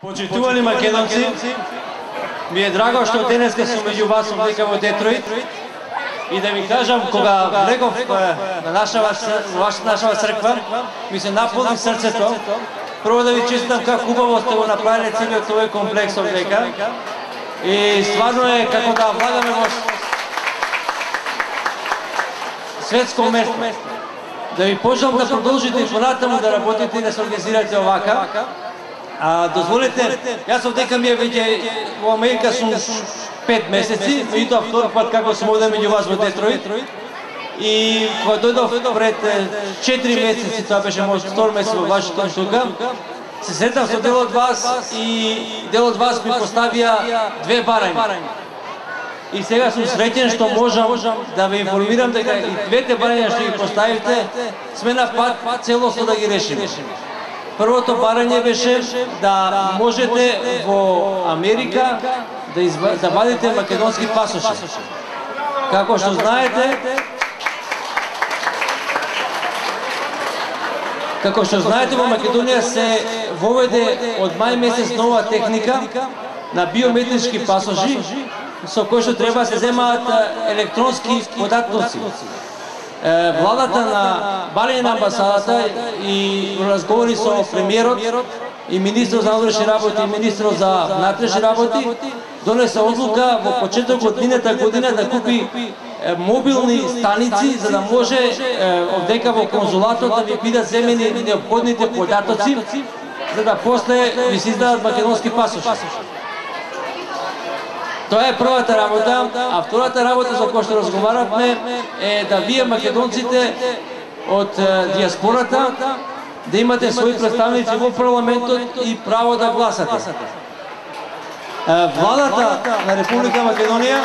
Почитувани македонци, ми е драго што денеска сум меѓу вас овдека во Детройт и да ви кажам, кога влегов на нашава црква, ми се наполни срцето. Прво да ви честитам како хубаво сте го направиле целиот овој комплекс овдека и стварно е како да влагаме во светско место. Да ви пожелам да продолжите и понатаму да работите и да се организирате овака. Дозволете, јас овдека ми е веќе во Америка сум 5 месеци, меѓутоа втор пат како сум овде меѓу вас во Детройт. И кога дојдов пред 4 месеци, тоа беше мојот втор месец во Вашингтон тука, се сретнав со дел од вас и дел од вас ми поставија две барања. И сега сум среќен што можам да ве информирам дека и двете барања што ги поставивте сме на пат целосно да ги решиме. Првото барање беше да можете во Америка да вадите македонски пасоши. Како што знаете, во Македонија се воведе од мај месец нова техника на биометрички пасоши со кои што треба се земаат електронски податоци. Владата на барање на амбасадата и разговори со премиерот и министрот за внатрешни работи и министрот за внатрешни работи донесе одлука во почетокот од мината година да купи мобилни станици за да може овдека во конзулатот да ви бидат земени неопходните податоци за да после ви се издадат македонски пасоши. Тоа е првата работа, а втората работа за која што разговаравме е да вие македонците од диаспората да имате своји представници во парламентот и право да гласате. Владата на Република Македонија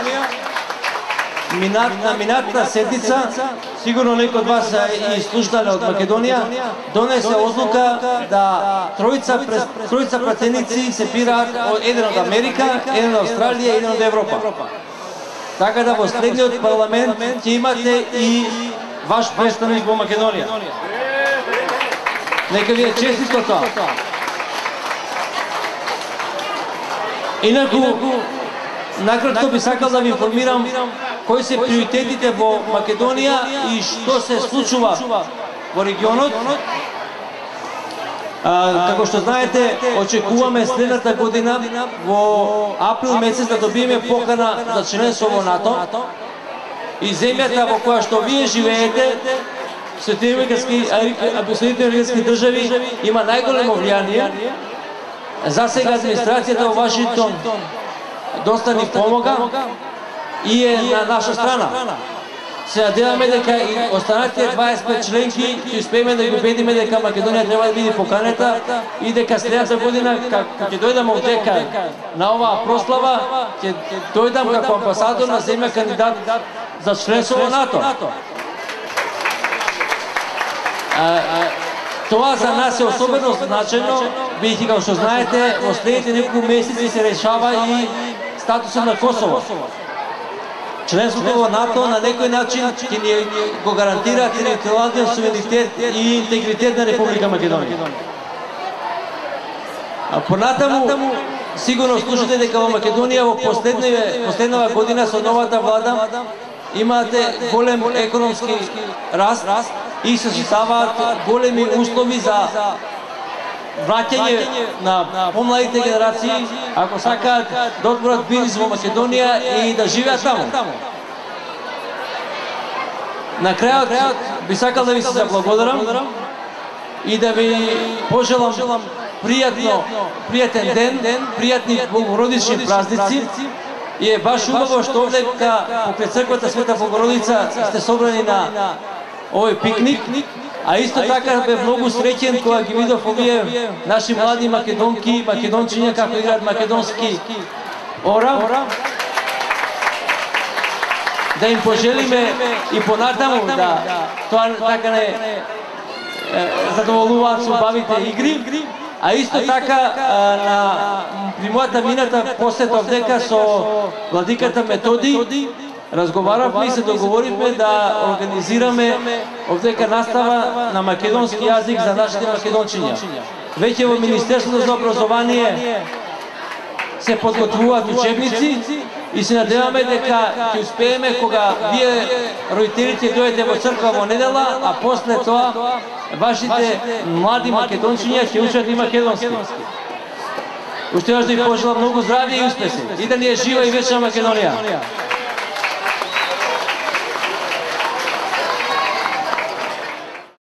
на минатата седница, сигурно некои од вас и слушнале од Македонија, донесе одлука да тројца пратеници се бираат еден од Америка, еден од Австралија и еден од Европа. Така да во следниот парламент ќе имате и ваш представник во Македонија. Нека ви е честито тоа. Инаку, накратко би сакал да ви информирам кои се приоритетите во Македонија и што се случува во регионот. Како што знаете, очекуваме следната година во април месец да добиеме покана за членство во НАТО и земјата во која што вие живеете, Соединените американски држави, има најголемо влијание. За сега администрацијата во Вашингтон доста ни помога и е на наша страна. Се надеваме дека и останатите 25 членки ќе успееме да ги убедиме дека Македонија треба да биде поканета и дека следната година кога ќе дојдам овдека на оваа прослава, ќе дојдам како амбасадор на земја кандидат за членство во НАТО. Тоа за нас е особено значено, бидејќи како што знаете, во следните неколку месеци се решава и статусот на Косово. Членството во НАТО на некој начин ќе ни го гарантира територијалниот суверенитет и интегритет на Република Македонија. Понатаму, сигурно слушате дека во Македонија во последнава година со новата влада имате голем економски раст и се создаваат големи услови за враќање на помладите генерации, ако сакаат да отворат бизнис во Македонија и да живеат таму. На крајот би сакал да ви се заблагодарам и да ви пожелам пријатен ден, пријатни богородични празници. И е баш убаво што овдека покрај црквата Света Богородица сте собрани на овој пикник, а исто така бе многу среќен кога ги видов овие наши млади македонки и македончиња како играат македонски орам. Да им пожелиме и понатаму да тоа така не задоволуваат со убавите игри. А исто така, при мојата мината посет овдека со владиката Методи, разговаравме и се договоривме да организираме овдека настава на македонски јазик за нашите македончиња. веќе во Министерството за образование се подготвуваат учебници и се надеваме дека ќе успееме кога вие родителите дојдете во црква во недела, а после тоа вашите млади македончиња ќе учат и македонски. Уште еднаш да ви пожелам многу здравје и успеси и да ни е жива и вечна Македонија.